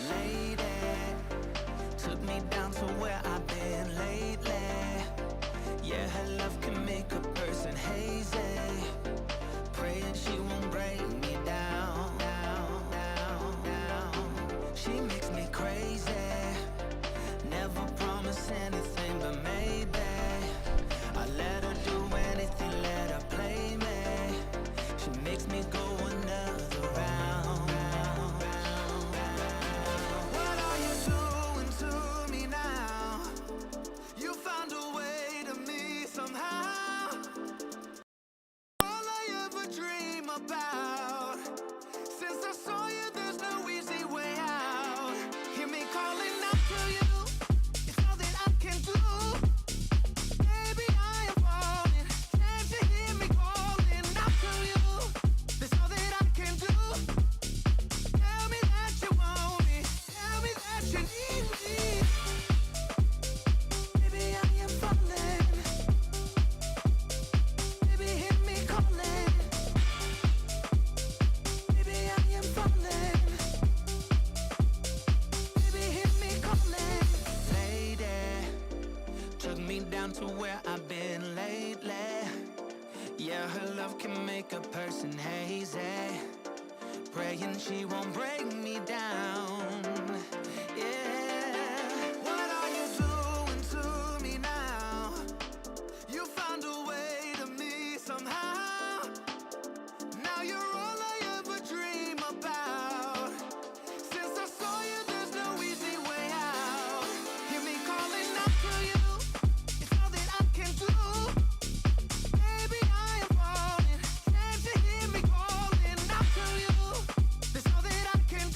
Lady, took me down to where I've been lately. Yeah, her love can make a person hazy. Praying she won't break me down, down, down, down. She makes me crazy. Never promise anything, but maybe I let her do anything, let her play me. She makes me go another round, round, round, round. What are you doing to me now? You found a way to me somehow. All I ever dream about. Since I saw you, there's no easy way out. Hear me calling out to you. It's all that I can do. Baby, I am falling. Can't you hear me calling out to you? That's all that I can do. Tell me that you want me. Tell me that you need me. Baby, I am falling. Baby, hear me calling. Baby, I am falling. Baby, hear me calling. Lady, took me down to where I've been lately. Yeah, her love can make a person hazy. Praying she won't break me down. Yeah. What are you doing to me now? You found a way to me somehow. Now you're all I ever dream about. Since I saw you, there's no easy way out. Hear me calling out to you. It's all that I can do. Baby, I am falling. Can't you hear me calling out to you? That's all that I can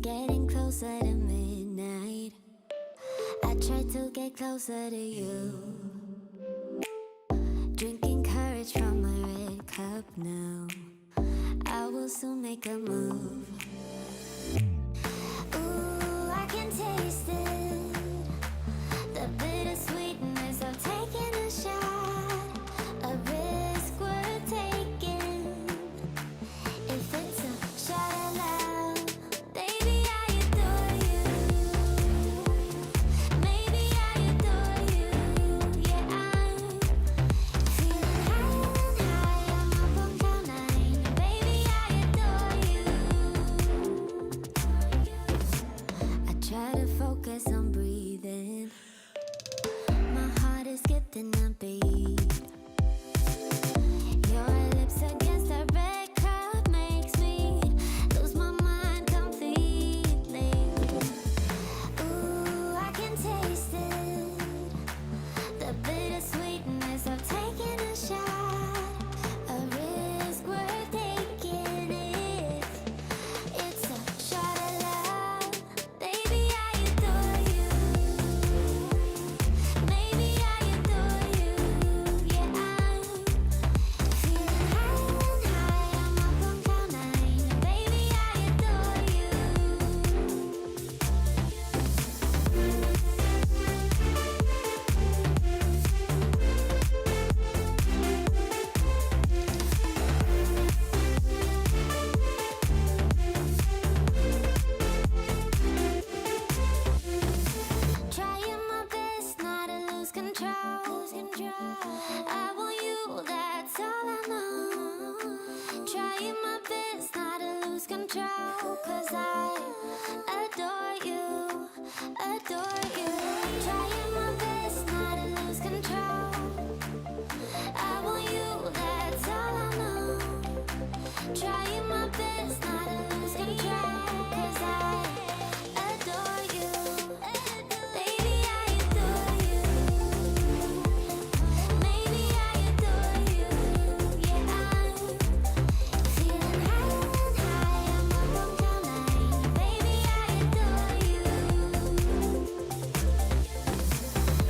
getting closer to midnight. I try to get closer to you. Drinking courage from my red cup now. I will soon make a move. Ooh, I can taste it. The bittersweetness of taking a shot. A risk worth taking. If it's a shot of love, baby, I adore you. Maybe I adore you. Yeah, I'm feeling high. I'm up on cloud nine. Baby, I adore you. I try to focus on breathing. My heart is skipping a beat. Your lips against the red cup makes me lose my mind completely. Ooh, I can taste it. The bittersweetness of taking a shot. A risk worth taking if it's a shot of love. Baby, I adore you. Maybe I adore you. Yeah, I'm feeling high. I'm up on cloud nine. Baby, I adore you. Trying my best not to lose control. I want you, that's all I know. Trying my best not to lose control. 'Cause I adore you, adore you. Trying my best not to lose control. I want you, that's all I know. Trying my best not to lose control. 'Cause I adore you. Baby, I adore you. Maybe I adore you. Yeah, I'm feeling high. I'm up on cloud nine. Baby, I adore you.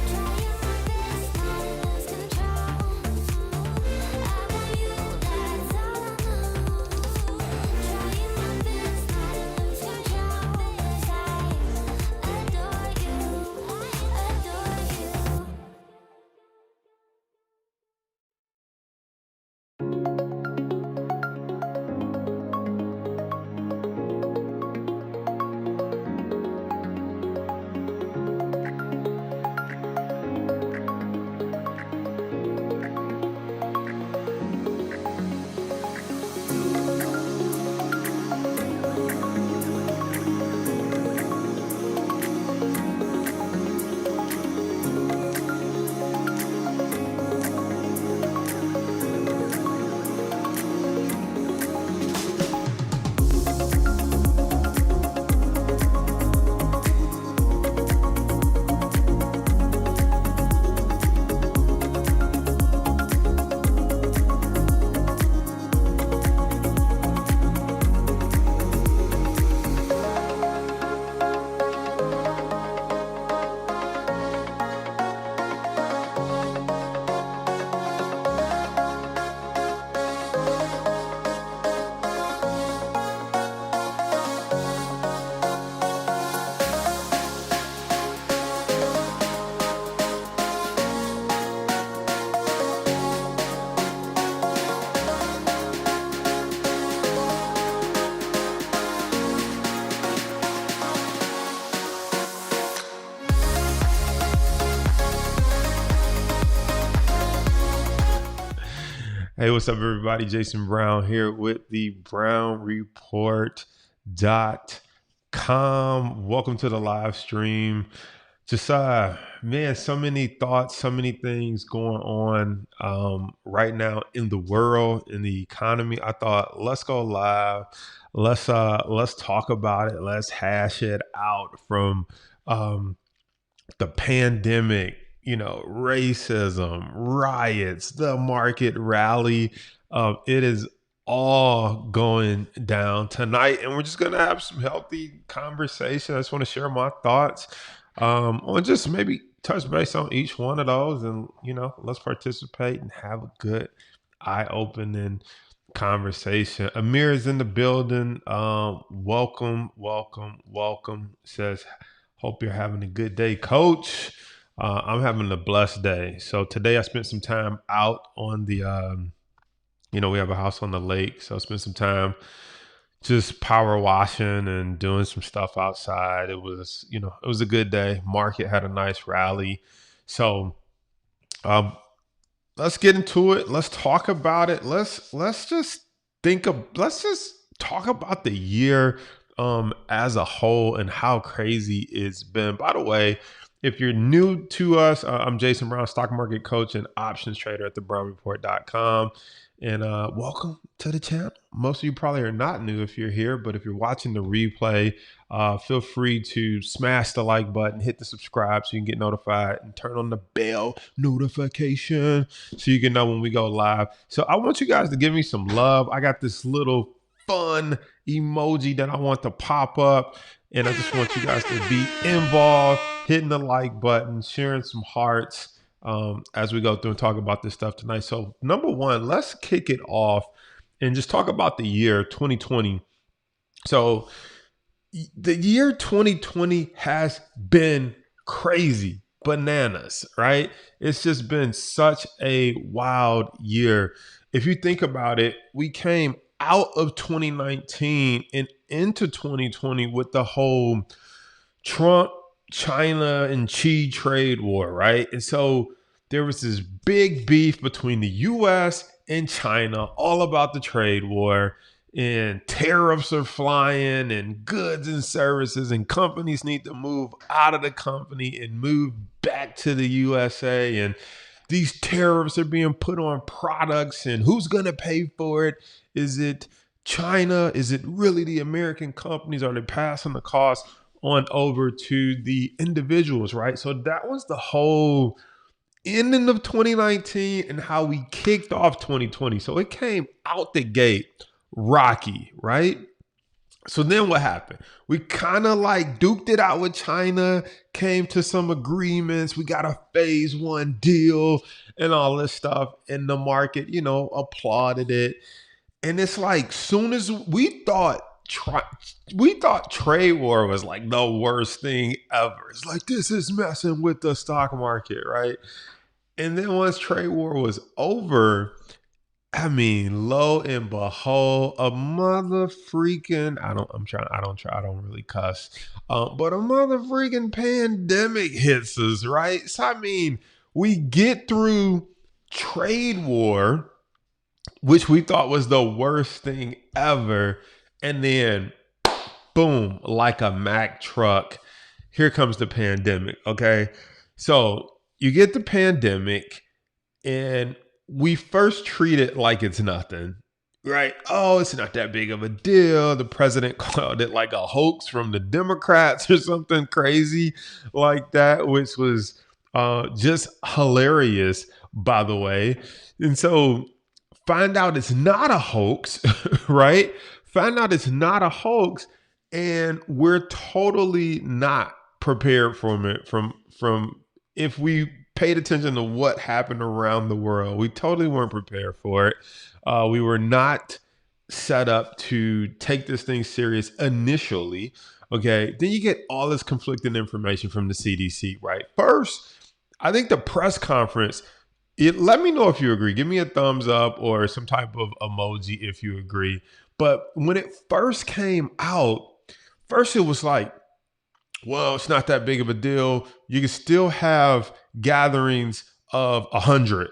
Trying my best not to lose control. I want you, that's all I know. Trying my best not to lose control. 'Cause I adore you, adore you. Hey, what's up, everybody? Jason Brown here with the brownreport.com. Welcome to the live stream. Just, man, so many thoughts, so many things going on right now in the world, in the economy. I thought, let's go live. Let's talk about it. Let's hash it out from the pandemic, racism, riots, the market rally. It is all going down tonight, and we're just gonna have some healthy conversation. I just want to share my thoughts on just maybe touch base on each one of those, and let's participate and have a good eye-opening conversation. Amir is in the building. Welcome, welcome, welcome. Says, hope you're having a good day, Coach. I'm having a blessed day. So today I spent some time out on the we have a house on the lake, so I spent some time just power washing and doing some stuff outside. It was a good day. Market had a nice rally. So let's get into it. Let's talk about it. Let's just talk about the year as a whole and how crazy it's been. By the way, if you're new to us, I'm Jason Brown, stock market coach and options trader at thebrownreport.com. And welcome to the channel. Most of you probably are not new if you're here, but if you're watching the replay, feel free to smash the like button, hit the subscribe so you can get notified, and turn on the bell notification so you can know when we go live. So I want you guys to give me some love. I got this little fun emoji that I want to pop up, and I just want you guys to be involved, hitting the like button, sharing some hearts as we go through and talk about this stuff tonight. So number one, let's kick it off and just talk about the year 2020. So the year 2020 has been crazy, bananas, right? It's just been such a wild year. If you think about it, we came out of 2019 and into 2020 with the whole Trump, China, and Xi trade war, right? And so there was this big beef between the US and China, all about the trade war, and tariffs are flying, and goods and services and companies need to move out of the company and move back to the USA. And these tariffs are being put on products, and who's going to pay for it? Is it China? Is it really the American companies? Are they passing the cost on over to the individuals, right? So that was the whole ending of 2019 and how we kicked off 2020. So it came out the gate rocky, right? So then what happened? We kind of like duked it out with China, came to some agreements. We got a phase one deal and all this stuff. And the market, applauded it. And it's like, soon as we thought trade war was like the worst thing ever. It's like, this is messing with the stock market, right? And then once trade war was over, I mean, lo and behold, a mother freaking, I don't really cuss, but a mother freaking pandemic hits us, right? So, I mean, we get through trade war, which we thought was the worst thing ever. And then boom, like a Mack truck, here comes the pandemic. Okay. So you get the pandemic, and we first treat it like it's nothing, right? Oh, it's not that big of a deal. The president called it like a hoax from the Democrats or something crazy like that, which was just hilarious, by the way. And so find out it's not a hoax, right? Find out it's not a hoax, and we're totally not prepared from it. From if we paid attention to what happened around the world, we totally weren't prepared for it. We were not set up to take this thing serious initially. Okay. Then you get all this conflicting information from the CDC, right? First, I think the press conference, let me know if you agree. Give me a thumbs up or some type of emoji if you agree. But when it first came out, first it was like, well, it's not that big of a deal. You can still have gatherings of 100.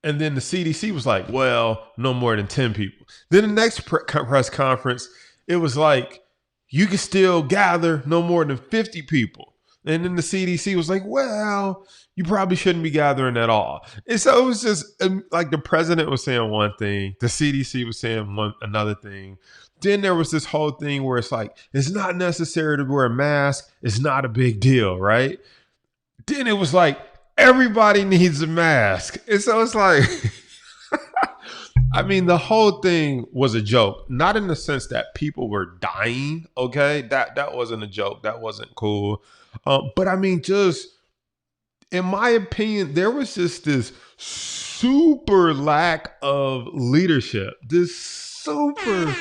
And then the CDC was like, well, no more than 10 people. Then the next press conference, it was like, you can still gather no more than 50 people. And then the CDC was like, well, you probably shouldn't be gathering at all. And so it was just like the president was saying one thing, the CDC was saying another thing. Then there was this whole thing where it's like, it's not necessary to wear a mask. It's not a big deal, right? Then it was like, everybody needs a mask. And so it's like, I mean, the whole thing was a joke, not in the sense that people were dying. Okay, that wasn't a joke. That wasn't cool. But I mean, just in my opinion, there was just this super lack of leadership. This super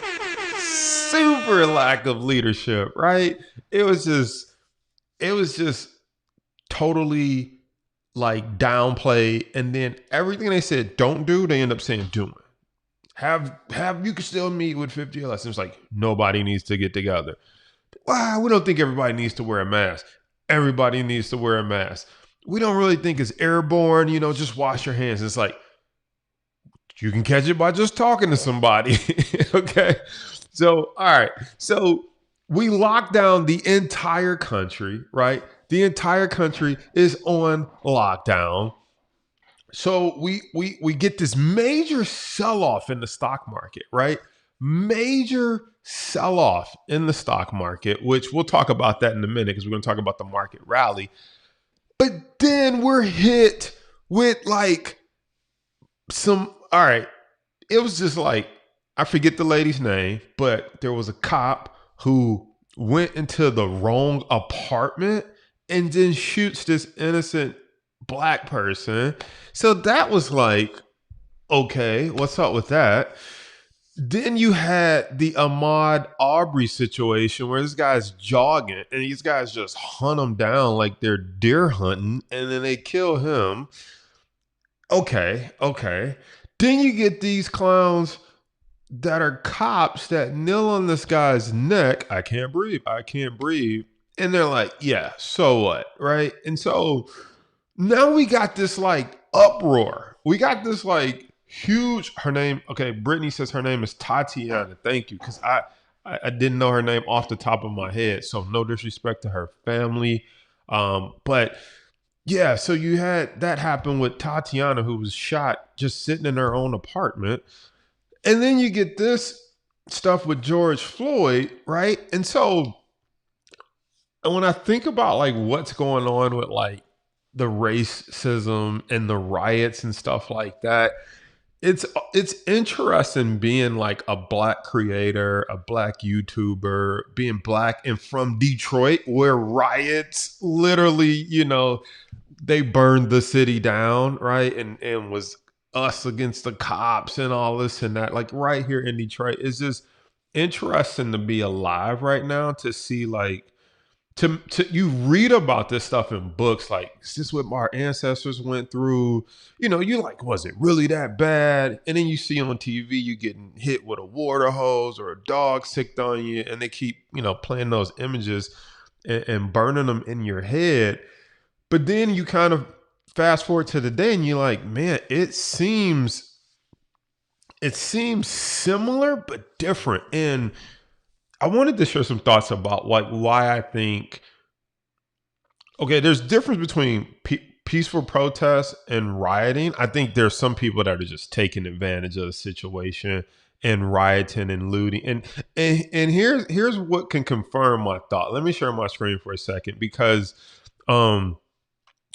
lack of leadership. Right? It was just it was just totally like downplayed, and then everything they said don't do, they end up saying doing. Have you can still meet with 50 less. It's like nobody needs to get together. Wow, we don't think everybody needs to wear a mask. Everybody needs to wear a mask. We don't really think it's airborne, just wash your hands. It's like you can catch it by just talking to somebody. Okay. So, all right. So we locked down the entire country, right? The entire country is on lockdown. So we get this major sell-off in the stock market, right? Major sell-off in the stock market, which we'll talk about that in a minute because we're going to talk about the market rally. But then we're hit with like all right, it was just like, I forget the lady's name, but there was a cop who went into the wrong apartment and then shoots this innocent black person. So that was like, okay, what's up with that? Then you had the Ahmaud Arbery situation where this guy's jogging and these guys just hunt him down like they're deer hunting and then they kill him. Okay. Then you get these clowns that are cops that kneel on this guy's neck. I can't breathe. And they're like, yeah, so what? Right. And so now we got this like uproar. We got this like huge, her name. Okay. Brittany says her name is Tatiana. Thank you. Cause I didn't know her name off the top of my head. So no disrespect to her family. But yeah, so you had that happen with Tatiana, who was shot just sitting in her own apartment. And then you get this stuff with George Floyd, right? And so when I think about like what's going on with like the racism and the riots and stuff like that, it's interesting being like a black creator, a black YouTuber, being black and from Detroit, where riots literally, they burned the city down, right? And was us against the cops and all this and that, like right here in Detroit. It's just interesting to be alive right now, to see like to you read about this stuff in books, like is this what our ancestors went through? You like, was it really that bad? And then you see on TV you getting hit with a water hose or a dog sicked on you, and they keep playing those images and burning them in your head. But then you kind of fast forward to today and you're like, man, it seems similar but different. And I wanted to share some thoughts about like why I think, okay, there's difference between peaceful protests and rioting. I think there's some people that are just taking advantage of the situation and rioting and looting. And here's what can confirm my thought. Let me share my screen for a second, because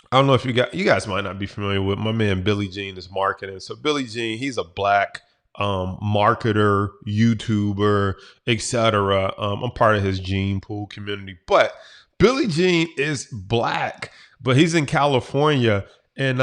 I don't know if you guys might not be familiar with my man Billy Jean is marketing. So Billy Jean, he's a black marketer, YouTuber, etc. I'm part of his Gene Pool community, but Billy Jean is black, but he's in California, and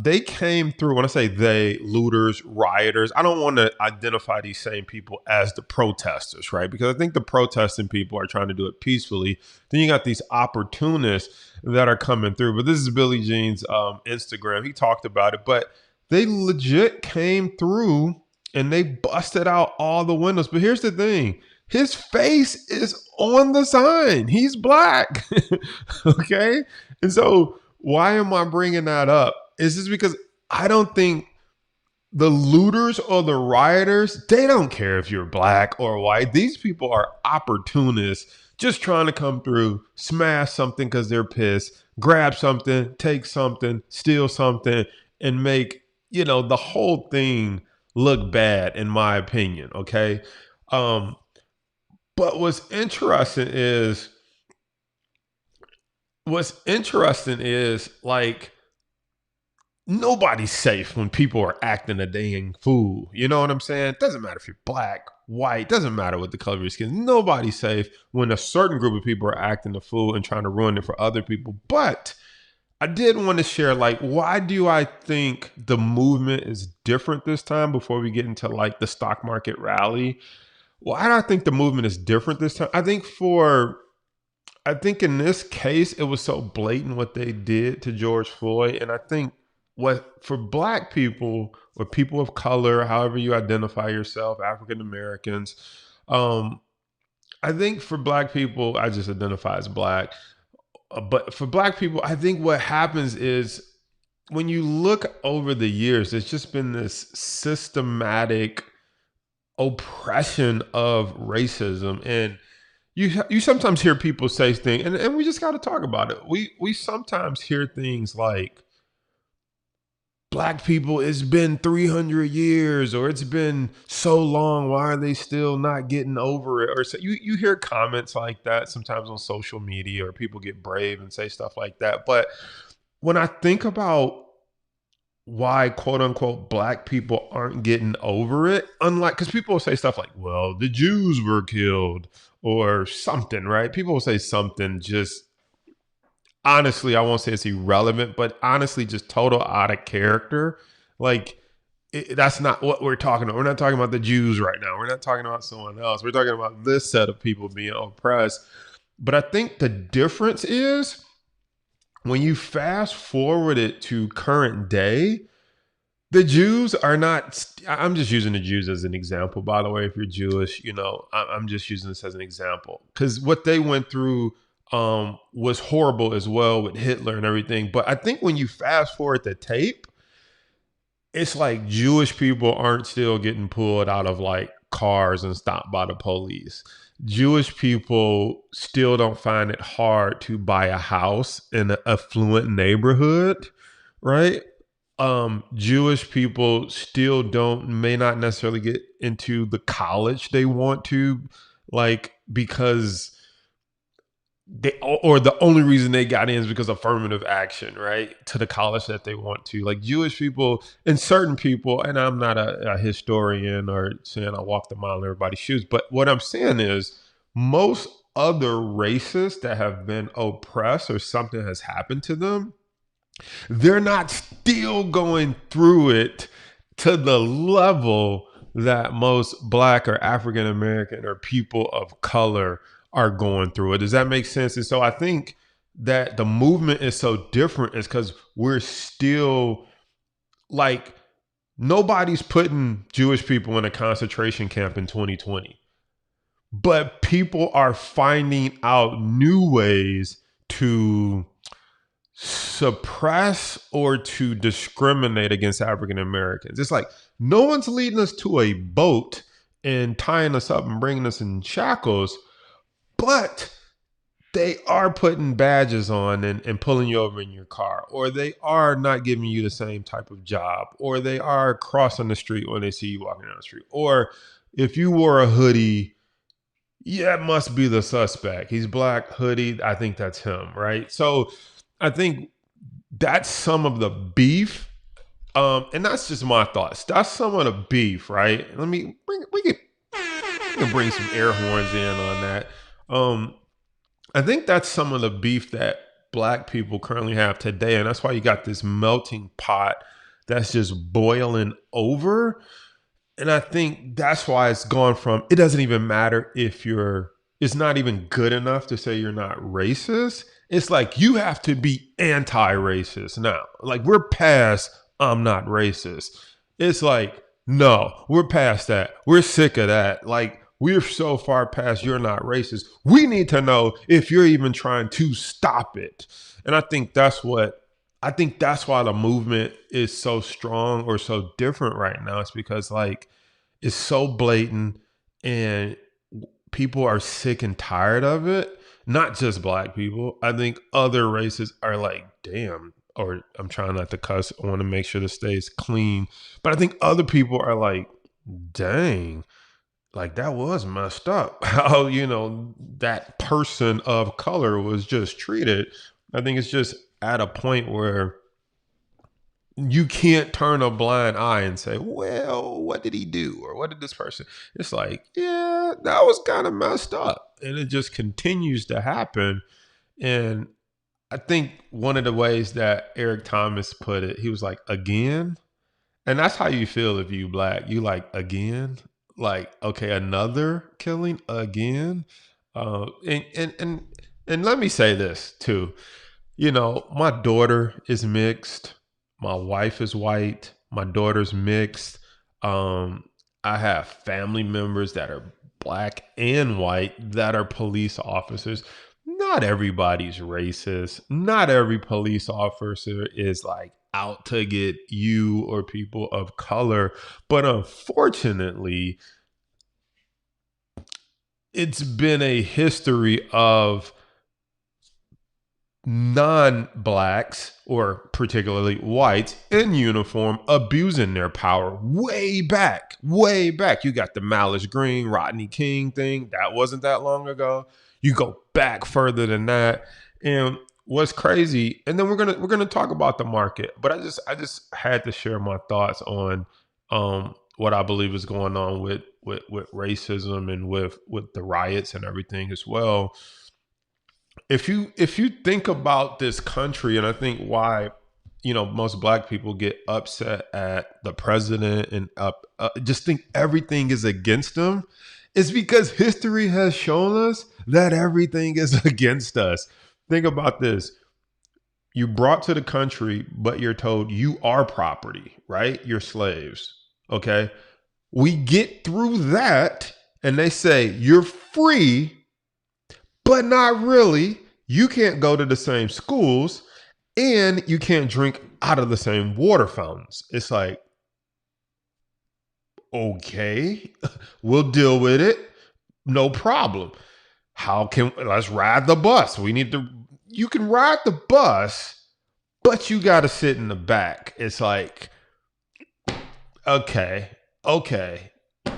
they came through. When I say they, looters, rioters, I don't want to identify these same people as the protesters, right? Because I think the protesting people are trying to do it peacefully. Then you got these opportunists that are coming through. But this is Billy Jean's Instagram. He talked about it, but they legit came through and they busted out all the windows. But here's the thing. His face is on the sign. He's black. Okay. And so why am I bringing that up? It's just because I don't think the looters or the rioters, they don't care if you're black or white. These people are opportunists just trying to come through, smash something because they're pissed, grab something, take something, steal something, and make, the whole thing look bad, in my opinion. Okay. But what's interesting is like nobody's safe when people are acting a dang fool. You know what I'm saying? It doesn't matter if you're black, white, doesn't matter what the color of your skin. Nobody's safe when a certain group of people are acting a fool and trying to ruin it for other people. But I did want to share, like, why do I think the movement is different this time before we get into like the stock market rally? Why do I think the movement is different this time? I think in this case, it was so blatant what they did to George Floyd. And I think what for black people or people of color, however you identify yourself, African Americans, um, I think for black people, I just identify as black. But for black people, I think what happens is when you look over the years, there's just been this systematic oppression of racism. And you sometimes hear people say things, and we just got to talk about it. We sometimes hear things like, black people, it's been 300 years, or it's been so long, why are they still not getting over it? Or so you hear comments like that sometimes on social media, or people get brave and say stuff like that. But when I think about why quote unquote black people aren't getting over it, unlike, because people will say stuff like, well, the Jews were killed or something, right? People will say something just, honestly, I won't say it's irrelevant, but honestly, just total out of character. Like, that's not what we're talking about. We're not talking about the Jews right now. We're not talking about someone else. We're talking about this set of people being oppressed. But I think the difference is when you fast forward it to current day, the Jews are not, I'm just using the Jews as an example, by the way. If you're Jewish, I'm just using this as an example, because what they went through was horrible as well with Hitler and everything. But I think when you fast forward the tape, it's like Jewish people aren't still getting pulled out of like cars and stopped by the police. Jewish people still don't find it hard to buy a house in an affluent neighborhood, right? Jewish people still may not necessarily get into the college they want to, like, because or the only reason they got in is because of affirmative action, right? To the college that they want to. Like, Jewish people and certain people, and I'm not a historian or saying I walk the mile in everybody's shoes, but what I'm saying is most other races that have been oppressed or something has happened to them, they're not still going through it to the level that most black or African American or people of color are going through it. Does that make sense? And so I think that the movement is so different is because we're still, like, nobody's putting Jewish people in a concentration camp in 2020, but people are finding out new ways to suppress or to discriminate against African Americans. It's like no one's leading us to a boat and tying us up and bringing us in shackles, but they are putting badges on and pulling you over in your car, or they are not giving you the same type of job, or they are crossing the street when they see you walking down the street. Or if you wore a hoodie, yeah, it must be the suspect. He's black, hoodie, I think that's him, right? So I think that's some of the beef. And that's just my thoughts. That's some of the beef, right? We can bring some air horns in on that. I think that's some of the beef that black people currently have today. And that's why you got this melting pot that's just boiling over. And I think that's why it's gone from, it doesn't even matter if it's not even good enough to say you're not racist. It's like you have to be anti-racist now. Like, we're past I'm not racist. It's like, no, we're past that. We're sick of that. Like, we're so far past you're not racist. We need to know if you're even trying to stop it. And I think that's why the movement is so strong or so different right now. It's because, like, it's so blatant and people are sick and tired of it. Not just black people. I think other races are like, damn, or I'm trying not to cuss. I want to make sure this stays clean. But I think other people are like, dang, like, that was messed up. How, that person of color was just treated. I think it's just at a point where you can't turn a blind eye and say, well, what did he do? Or what did this person? It's like, yeah, that was kind of messed up. And it just continues to happen. And I think one of the ways that Eric Thomas put it, he was like, again. And that's how you feel if you black. You like, again? Like, okay, another killing again? And let me say this too. You know, my daughter is mixed. My wife is white. My daughter's mixed. I have family members that are black and white that are police officers. Not everybody's racist. Not every police officer is like out to get you or people of color. But unfortunately, it's been a history of non-blacks or particularly whites in uniform abusing their power way back. You got the Malice Green, Rodney King thing. That wasn't that long ago. You go back further than that. And what's crazy, and then we're gonna talk about the market, but I just had to share my thoughts on what I believe is going on with racism and with the riots and everything as well. If you think about this country, and I think why, you know, most black people get upset at the president and just think everything is against them, is because history has shown us that everything is against us. Think about this. You brought to the country, but you're told you are property, right? You're slaves. Okay. We get through that and they say you're free, but not really. You can't go to the same schools and you can't drink out of the same water fountains. It's like, okay, we'll deal with it. No problem. Let's ride the bus. You can ride the bus, but you got to sit in the back. It's like, okay.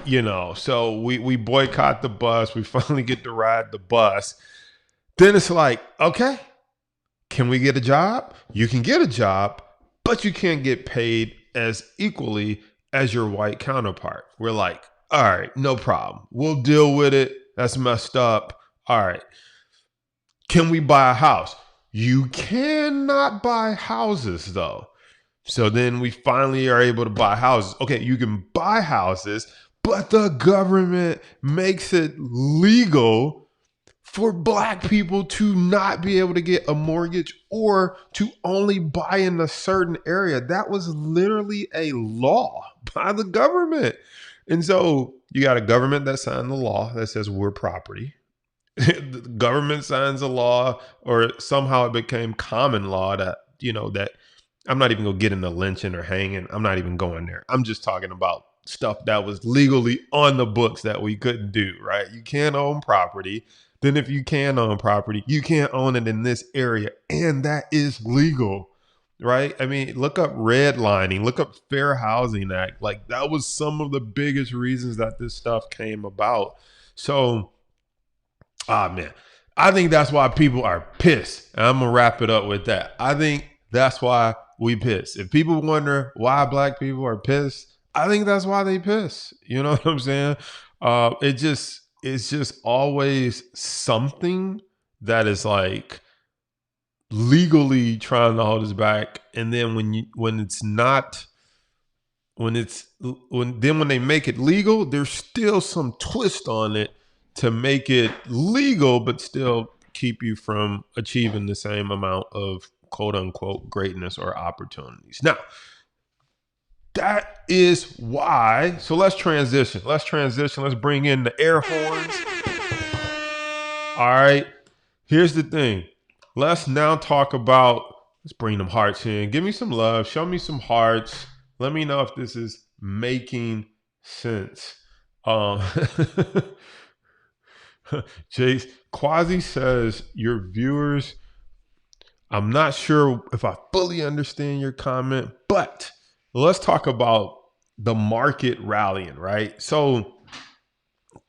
You know, so we boycott the bus. We finally get to ride the bus. Then it's like, okay, can we get a job? You can get a job, but you can't get paid as equally as your white counterpart. We're like, all right, no problem. We'll deal with it. That's messed up. All right. Can we buy a house? You cannot buy houses though. So then we finally are able to buy houses. Okay, you can buy houses, but the government makes it legal for black people to not be able to get a mortgage or to only buy in a certain area. That was literally a law by the government. And so you got a government that signed the law that says we're property. The government signs a law, or somehow it became common law that, you know, that I'm not even going to get into lynching or hanging. I'm not even going there. I'm just talking about stuff that was legally on the books that we couldn't do, right? You can't own property. Then if you can own property, you can't own it in this area. And that is legal, right? I mean, look up redlining, look up Fair Housing Act. Like, that was some of the biggest reasons that this stuff came about. So, man, I think that's why people are pissed. And I'm going to wrap it up with that. I think that's why we piss. If people wonder why black people are pissed, I think that's why they piss. You know what I'm saying? It's just always something that is like legally trying to hold us back. And then when they make it legal, there's still some twist on it to make it legal, but still keep you from achieving the same amount of quote unquote greatness or opportunities. Now, that is why. So let's transition. Let's bring in the air horns. All right. Here's the thing. Let's now talk about, let's bring them hearts in. Give me some love. Show me some hearts. Let me know if this is making sense. Jace Quasi says, your viewers, I'm not sure if I fully understand your comment, but let's talk about the market rallying, right? So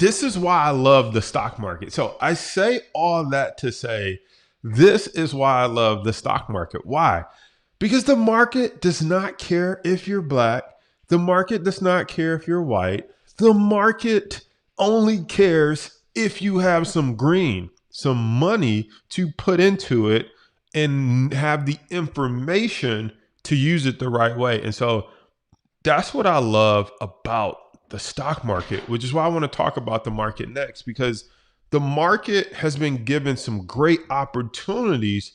this is why I love the stock market. So I say all that to say, this is why I love the stock market. Why? Because the market does not care if you're black. The market does not care if you're white. The market only cares if you have some green, some money to put into it and have the information to use it the right way. And so that's what I love about the stock market, which is why I want to talk about the market next, because the market has been given some great opportunities.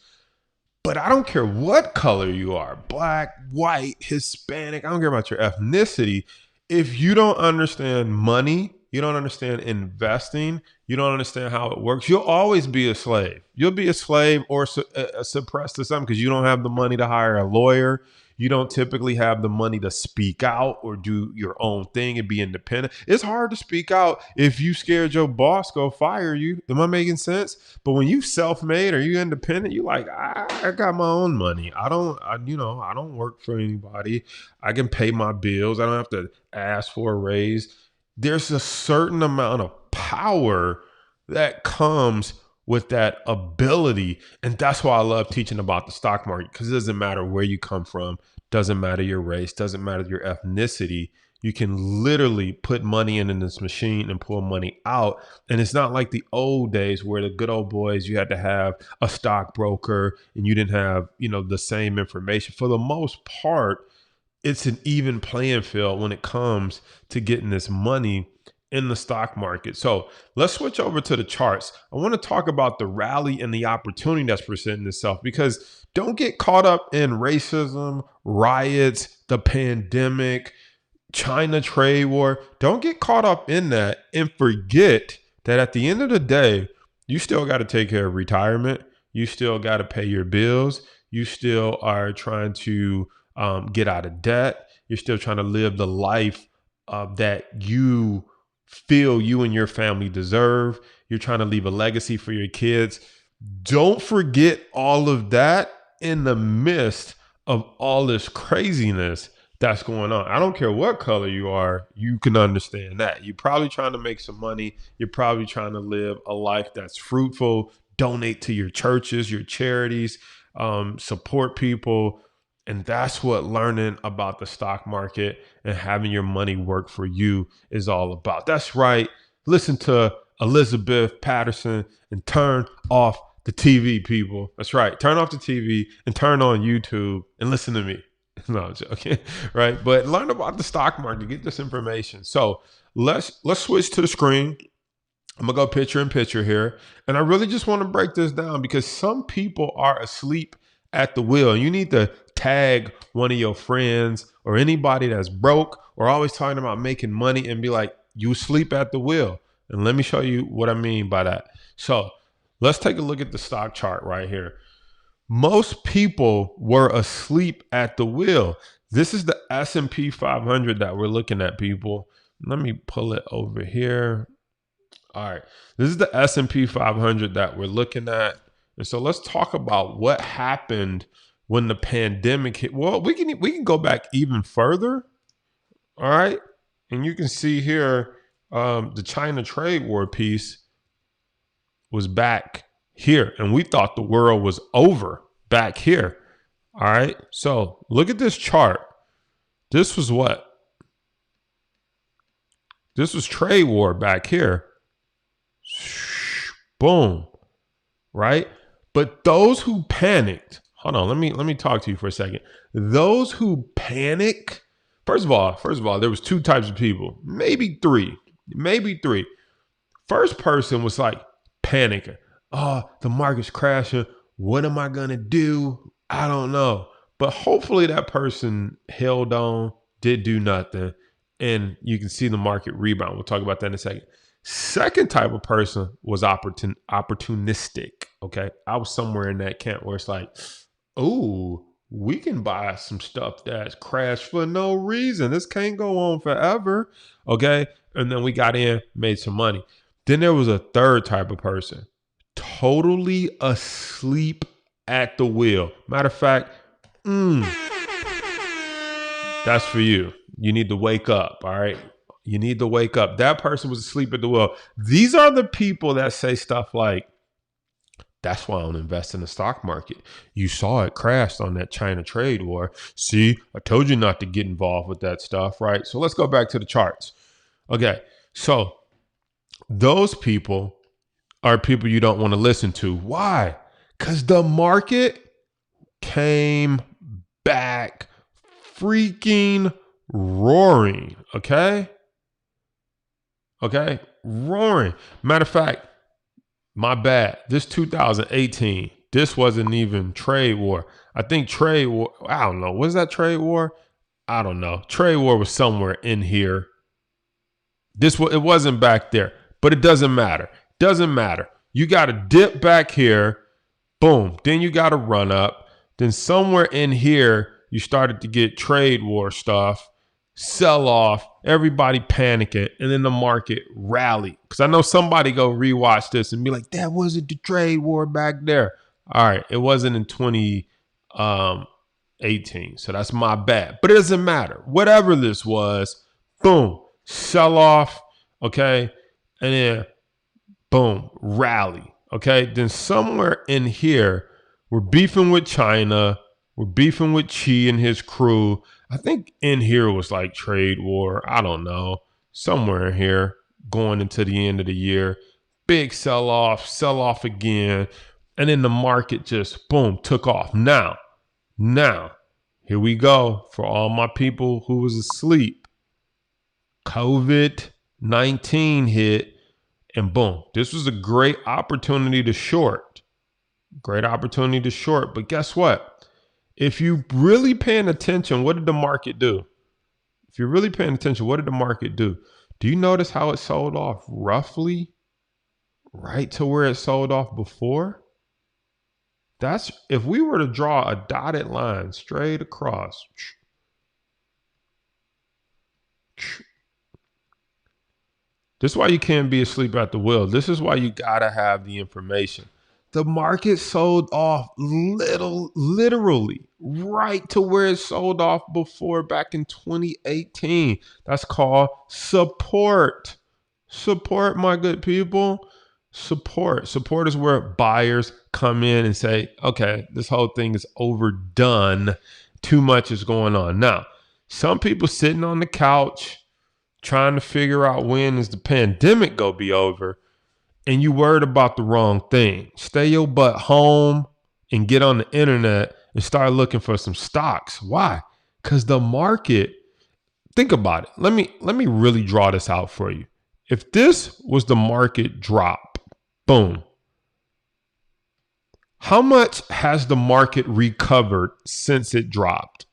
But I don't care what color you are, black, white, Hispanic, I don't care about your ethnicity. If you don't understand money, you don't understand investing, you don't understand how it works, you'll always be a slave. You'll be a slave or suppressed to something because you don't have the money to hire a lawyer. You don't typically have the money to speak out or do your own thing and be independent. It's hard to speak out if you scared your boss go fire you. Am I making sense? But when you self-made or you independent, you like, I got my own money. I don't work for anybody. I can pay my bills. I don't have to ask for a raise. There's a certain amount of power that comes with that ability. And that's why I love teaching about the stock market, because it doesn't matter where you come from, doesn't matter your race, doesn't matter your ethnicity. You can literally put money in this machine and pull money out. And it's not like the old days where the good old boys, you had to have a stockbroker and you didn't have, the same information. For the most part, it's an even playing field when it comes to getting this money in the stock market. So let's switch over to the charts. I want to talk about the rally and the opportunity that's presenting itself, because don't get caught up in racism, riots, the pandemic, China trade war. Don't get caught up in that and forget that at the end of the day, you still got to take care of retirement. You still got to pay your bills. You still are trying to get out of debt. You're still trying to live the life that you feel you and your family deserve. You're trying to leave a legacy for your kids. Don't forget all of that in the midst of all this craziness that's going on. I don't care what color you are, you can understand that. You're probably trying to make some money. You're probably trying to live a life that's fruitful, donate to your churches, your charities, support people. And that's what learning about the stock market and having your money work for you is all about. That's right. Listen to Elizabeth Patterson and turn off the TV, people. That's right. Turn off the TV and turn on YouTube and listen to me. No, I'm joking. Right. But learn about the stock market, get this information. So let's switch to the screen. I'm gonna go picture in picture here. And I really just want to break this down because some people are asleep at the wheel. You need to tag one of your friends or anybody that's broke or always talking about making money and be like, you sleep at the wheel. And let me show you what I mean by that. So let's take a look at the stock chart right here. Most people were asleep at the wheel. This is the S&P 500 that we're looking at, people. Let me pull it over here. All right. This is the S&P 500 that we're looking at. And so let's talk about what happened when the pandemic hit. Well, we can go back even further. All right. And you can see here, the China trade war piece was back here. And we thought the world was over back here. All right. So look at this chart. This was what? This was trade war back here. Boom. Right. But those who panicked, hold on, let me talk to you for a second. Those who panic, first of all, there was two types of people, maybe three. First person was like panicking. Oh, the market's crashing. What am I gonna do? I don't know. But hopefully that person held on, did do nothing, and you can see the market rebound. We'll talk about that in a second. Second type of person was opportunistic. Okay. I was somewhere in that camp where it's like, oh, we can buy some stuff that's crashed for no reason. This can't go on forever. Okay. And then we got in, made some money. Then there was a third type of person, totally asleep at the wheel. Matter of fact, that's for you. You need to wake up. All right. You need to wake up. That person was asleep at the wheel. These are the people that say stuff like, That's why I don't invest in the stock market. You saw it crashed on that China trade war. See, I told you not to get involved with that stuff, right? So let's go back to the charts. Okay, so those people are people you don't want to listen to. Why? Because the market came back freaking roaring, okay? Okay, roaring. Matter of fact, my bad. This 2018, this wasn't even trade war. I think trade war, I don't know. Was that trade war? I don't know. Trade war was somewhere in here. It wasn't back there, but it doesn't matter. Doesn't matter. You got to dip back here. Boom. Then you got to run up. Then somewhere in here, you started to get trade war stuff, sell off, everybody panicking, and then the market rallied. Because I know somebody go rewatch this and be like, that wasn't the trade war back there. All right, it wasn't in 2018, so that's my bad. But it doesn't matter. Whatever this was, boom, sell off, okay? And then, boom, rally, okay? Then somewhere in here, we're beefing with China. We're beefing with Xi and his crew. I think in here was like trade war. I don't know. Somewhere in here going into the end of the year. Big sell off again. And then the market just, boom, took off. Now, here we go for all my people who was asleep. COVID-19 hit and boom. This was a great opportunity to short. Great opportunity to short. But guess what? If you really paying attention, what did the market do? If you're really paying attention, what did the market do? Do you notice how it sold off roughly right to where it sold off before? That's if we were to draw a dotted line straight across. This is why you can't be asleep at the wheel. This is why you gotta have the information. The market sold off literally right to where it sold off before back in 2018. That's called support. Support, my good people. Support. Support is where buyers come in and say, okay, this whole thing is overdone. Too much is going on. Now, some people sitting on the couch trying to figure out when is the pandemic gonna be over. And you worried about the wrong thing. Stay your butt home and get on the internet and start looking for some stocks. Why? Because the market, think about it. Let me really draw this out for you. If this was the market drop, boom. How much has the market recovered since it dropped?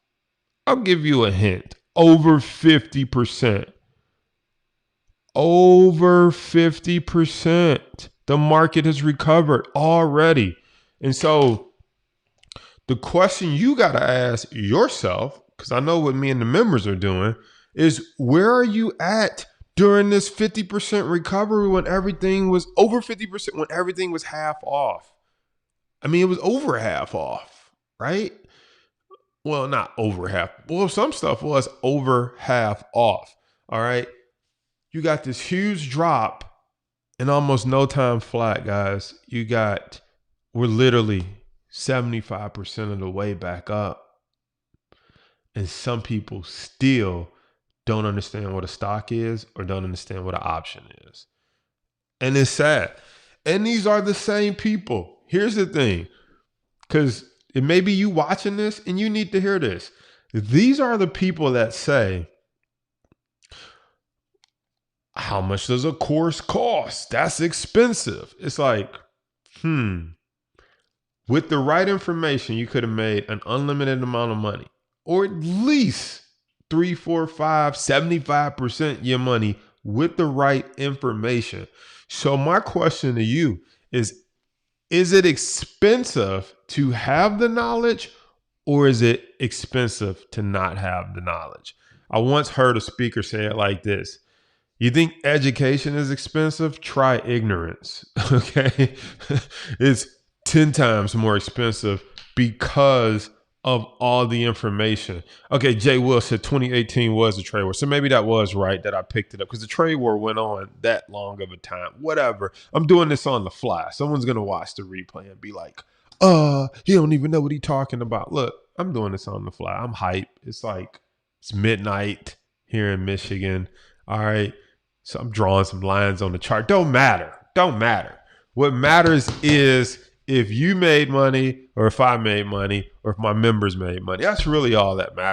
I'll give you a hint. Over 50%. Over 50%. The market has recovered already. And so the question you got to ask yourself, because I know what me and the members are doing, is where are you at during this 50% recovery when everything was over 50%, when everything was half off? I mean, it was over half off, right? Well, not over half. Well, some stuff was over half off. All right. You got this huge drop in almost no time flat, guys. We're literally 75% of the way back up. And some people still don't understand what a stock is or don't understand what an option is. And it's sad. And these are the same people. Here's the thing, because it may be you watching this and you need to hear this. These are the people that say, how much does a course cost? That's expensive. It's like, with the right information, you could have made an unlimited amount of money, or at least 3, 4, 5, 75% your money with the right information. So my question to you is it expensive to have the knowledge, or is it expensive to not have the knowledge? I once heard a speaker say it like this. You think education is expensive? Try ignorance, okay? It's 10 times more expensive because of all the information. Okay, Jay Will said 2018 was a trade war. So maybe that was right that I picked it up because the trade war went on that long of a time. Whatever. I'm doing this on the fly. Someone's going to watch the replay and be like, he don't even know what he's talking about. Look, I'm doing this on the fly. I'm hype. It's midnight here in Michigan. All right. So I'm drawing some lines on the chart. Don't matter. What matters is if you made money or if I made money or if my members made money. That's really all that matters.